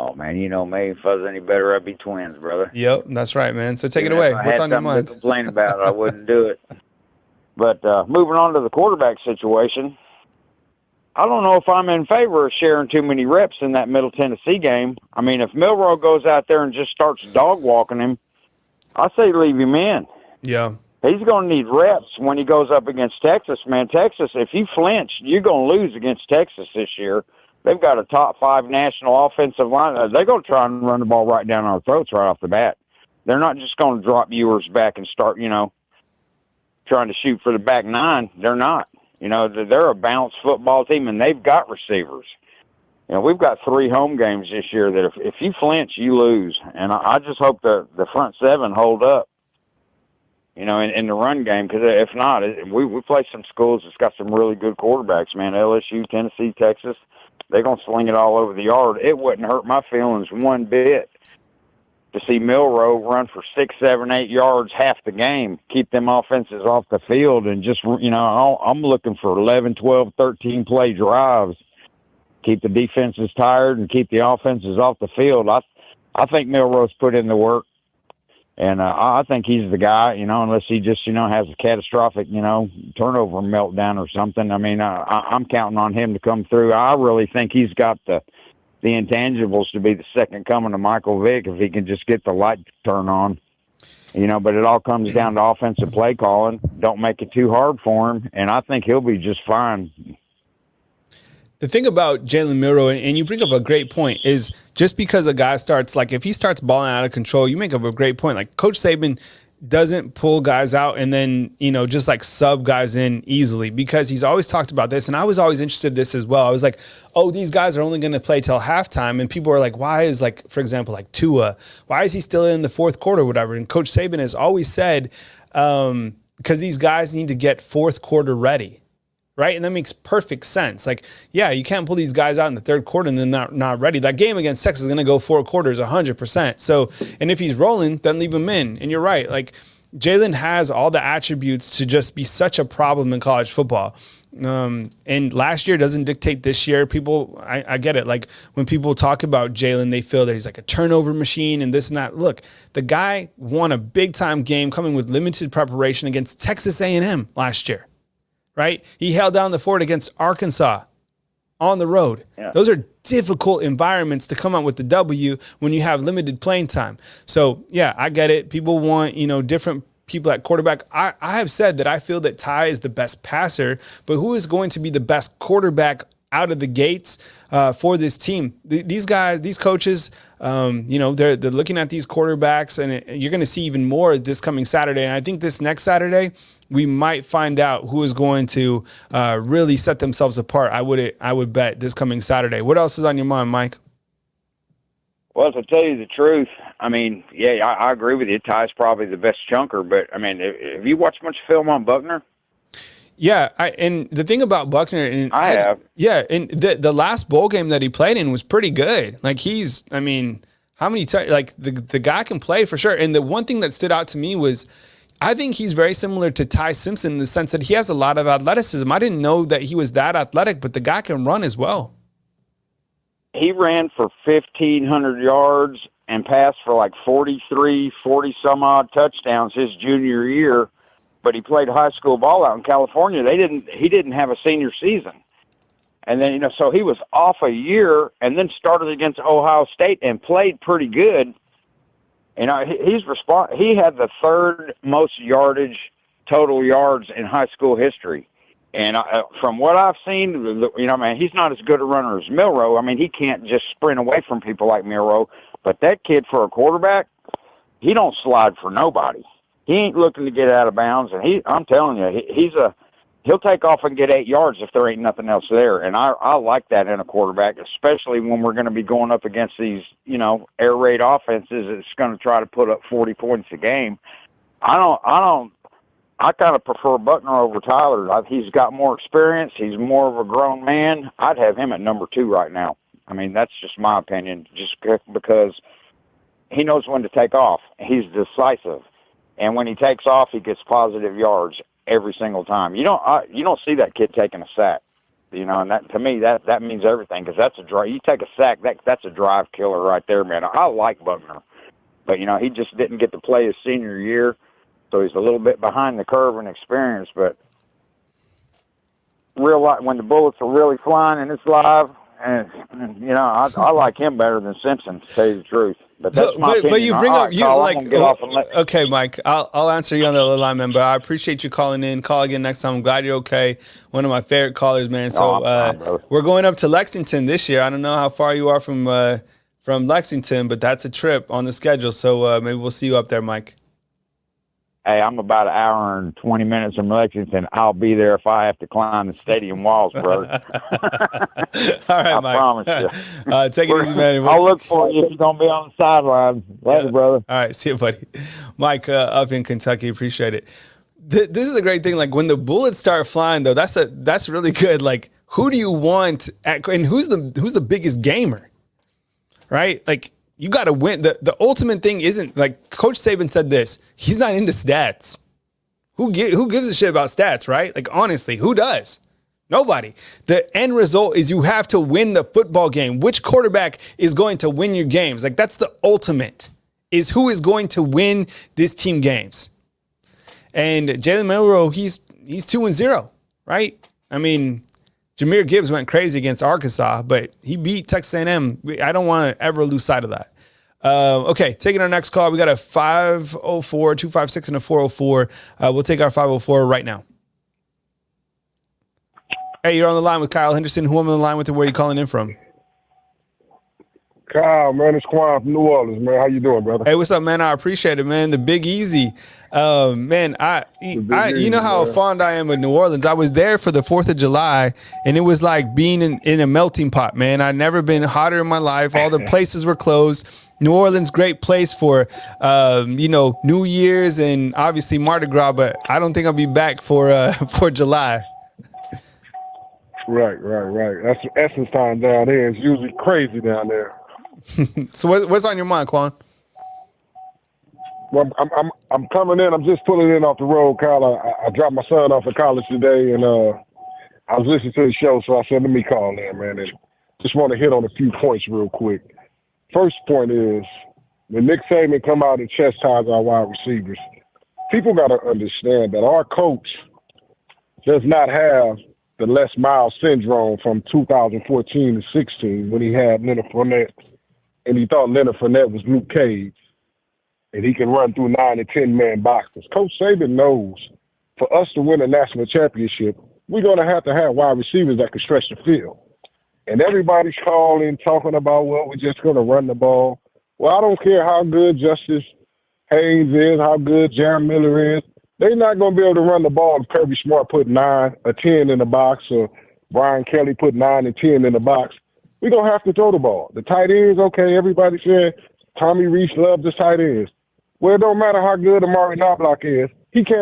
Oh, man, you know me. If I was any better, I'd be twins, brother. Yep, that's right, man. So take it Even if away. I What's had on your something to mind? complain about, I wouldn't do it. But moving on to the quarterback situation, I don't know if I'm in favor of sharing too many reps in that Middle Tennessee game. I mean, if Milroe goes out there and just starts dog walking him, I say leave him in. Yeah. He's going to need reps when he goes up against Texas, man. Texas, if you flinch, you're going to lose against Texas this year. They've got a top 5 national offensive line. They're going to try and run the ball right down our throats right off the bat. They're not just going to drop Ewers back and start, trying to shoot for the back 9. They're not. They're a balanced football team, and they've got receivers. We've got 3 home games this year that if you flinch, you lose. And I just hope the front 7 hold up, in the run game, because if not, we play some schools that's got some really good quarterbacks, man. LSU, Tennessee, Texas, they're going to sling it all over the yard. It wouldn't hurt my feelings one bit to see Milroe run for 6, 7, 8 yards half the game, keep them offenses off the field, and just, I'm looking for 11, 12, 13 play drives, keep the defenses tired and keep the offenses off the field. I think Milroe's put in the work. And I think he's the guy, unless he just, has a catastrophic, turnover meltdown or something. I mean, I'm counting on him to come through. I really think he's got the intangibles to be the second coming of Michael Vick if he can just get the light to turn on. But it all comes down to offensive play calling. Don't make it too hard for him, and I think he'll be just fine. The thing about Jalen Milroe, and you bring up a great point, is just because a guy starts, like if he starts balling out of control, you make up a great point. Like Coach Saban doesn't pull guys out and then, just like sub guys in easily, because he's always talked about this. And I was always interested in this as well. I was like, oh, these guys are only going to play till halftime. And people are like, why is, like, for example, like Tua, why is he still in the fourth quarter or whatever? And Coach Saban has always said, because these guys need to get fourth quarter ready. Right? And that makes perfect sense. Like, yeah, you can't pull these guys out in the third quarter and they're not ready. That game against Texas is going to go 4 quarters 100%. So, and if he's rolling, then leave him in. And you're right. Like, Jalen has all the attributes to just be such a problem in college football. And last year doesn't dictate this year. People, I get it. Like, when people talk about Jalen, they feel that he's like a turnover machine and this and that. Look, the guy won a big-time game coming with limited preparation against Texas A&M last year. Right? He held down the fort against Arkansas on the road. Yeah. Those are difficult environments to come out with the W when you have limited playing time. So, yeah, I get it. People want, different people at quarterback. I have said that I feel that Ty is the best passer, but who is going to be the best quarterback out of the gates for this team? These guys, these coaches, they're looking at these quarterbacks, and you're going to see even more this coming Saturday. And I think this next Saturday, we might find out who is going to really set themselves apart. I would bet this coming Saturday. What else is on your mind, Mike? Well, to tell you the truth, I mean, yeah, I agree with you. Ty's probably the best chunker, but I mean, have you watched much film on Buckner? Yeah, and the thing about Buckner, and I have. Yeah, and the last bowl game that he played in was pretty good. Like how many times? Like the guy can play for sure. And the one thing that stood out to me was, I think he's very similar to Ty Simpson in the sense that he has a lot of athleticism. I didn't know that he was that athletic, but the guy can run as well. He ran for 1,500 yards and passed for like 40 some odd touchdowns his junior year, but he played high school ball out in California. He didn't have a senior season. And then, so he was off a year and then started against Ohio State and played pretty good. He had the 3rd most total yards in high school history. And from what I've seen, he's not as good a runner as Milroe. I mean, he can't just sprint away from people like Milroe. But that kid, for a quarterback, he don't slide for nobody. He ain't looking to get out of bounds. And I'm telling you, he'll take off and get 8 yards if there ain't nothing else there. And I like that in a quarterback, especially when we're going to be going up against these, air raid offenses that's going to try to put up 40 points a game. I kind of prefer Buckner over Tyler. He's got more experience. He's more of a grown man. I'd have him at number 2 right now. I mean, that's just my opinion, just because he knows when to take off. He's decisive. And when he takes off, he gets positive yards every single time. You don't see that kid taking a sack. and that to me that means everything because that's a drive. You take a sack, that's a drive killer right there, man. I like Buckner, but he just didn't get to play his senior year, so he's a little bit behind the curve in experience. But when the bullets are really flying and it's live, and I like him better than Simpson, to tell you the truth. But that's my opinion. But you bring up Kyle, okay, Mike. I'll answer you on the other line, man. But I appreciate you calling in. Call again next time. I'm glad you're okay. One of my favorite callers, man. So we're going up to Lexington this year. I don't know how far you are from Lexington, but that's a trip on the schedule. So maybe we'll see you up there, Mike. Hey, I'm about an hour and 20 minutes from Lexington. I'll be there if I have to climb the stadium walls, brother. All right, Mike. I promise you. Take it easy, man. I'll look for you if you're going to be on the sidelines. Later, brother. All right, see you, buddy. Mike, up in Kentucky. Appreciate it. This is a great thing. Like, when the bullets start flying, though, that's really good. Like, who do you want and who's the biggest gamer, right? Like, you got to win. The ultimate thing isn't, like Coach Saban said this, he's not into stats. Who gives a shit about stats, right? Like, honestly, who does? Nobody. The end result is you have to win the football game. Which quarterback is going to win your games? Like, that's the ultimate, is who is going to win this team games. And Jalen Milroe, he's 2-0, right? I mean, Jahmyr Gibbs went crazy against Arkansas, but he beat Texas A&M. I don't want to ever lose sight of that. Okay, taking our next call. We got a 504, 256, and a 404. We'll take our 504 right now. Hey, you're on the line with Kyle Henderson. Who am I on the line with and where are you calling in from? Kyle, man, it's Quan from New Orleans, man. How you doing, brother? Hey, what's up, man? I appreciate it, man. The Big Easy. Man, you know how fond I am of New Orleans. I was there for the 4th of July, and it was like being in a melting pot, man. I'd never been hotter in my life. All the places were closed. New Orleans, great place for, New Year's and obviously Mardi Gras, but I don't think I'll be back for July. Right. That's Essence time down there. It's usually crazy down there. So what's on your mind, Quan? Well, I'm coming in. I'm just pulling in off the road, Kyle. I dropped my son off at college today, and I was listening to the show, so I said, let me call in, man. And just want to hit on a few points real quick. First point is, when Nick Saban come out and chastise our wide receivers, people got to understand that our coach does not have the Les Miles syndrome from 2014 to 16 when he had Leonard Fournette, and he thought Leonard Fournette was Luke Cage, and he can run through 9 and 10-man boxes. Coach Saban knows for us to win a national championship, we're going to have wide receivers that can stretch the field. And everybody's talking about, well, we're just going to run the ball. Well, I don't care how good Justice Haynes is, how good Jalen Milroe is. They're not going to be able to run the ball if Kirby Smart put 9 or 10 in the box or Brian Kelly put 9 and 10 in the box. We're going to have to throw the ball. The tight ends, okay, everybody said Tommy Reese loves the tight ends. Well, it don't matter how good Amari Knobloch is. He can't